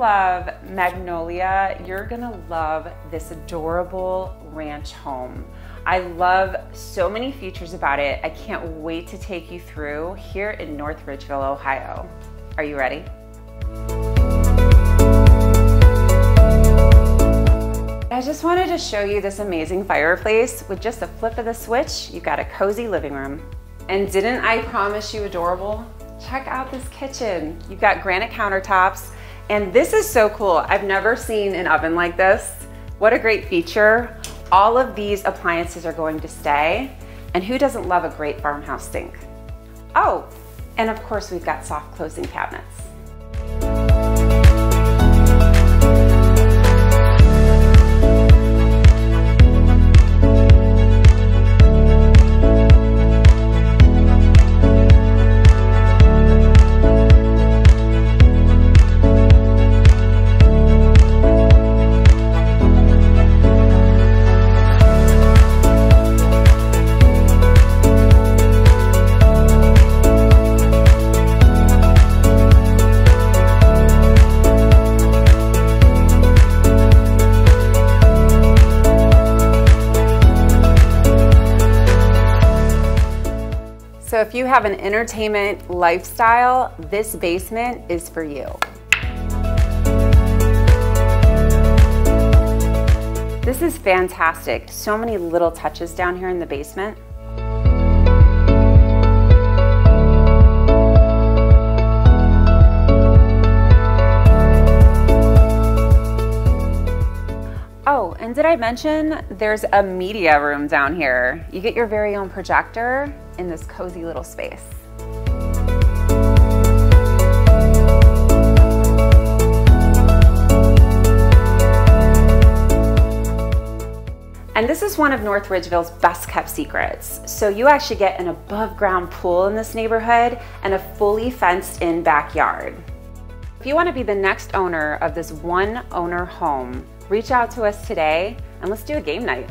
love Magnolia, you're gonna love this adorable ranch home. I love so many features about it. I can't wait to take you through here in North Ridgeville, Ohio. Are you ready? I just wanted to show you this amazing fireplace. With just a flip of the switch, you've got a cozy living room. And didn't I promise you adorable? Check out this kitchen. You've got granite countertops, and this is so cool. I've never seen an oven like this. What a great feature. All of these appliances are going to stay, and who doesn't love a great farmhouse sink? Oh, and of course we've got soft closing cabinets. So if you have an entertainment lifestyle, this basement is for you. This is fantastic. So many little touches down here in the basement. Oh, and did I mention there's a media room down here? You get your very own projector in this cozy little space. And this is one of North Ridgeville's best kept secrets. So you actually get an above ground pool in this neighborhood and a fully fenced in backyard. If you want to be the next owner of this one owner home, reach out to us today and let's do a game night.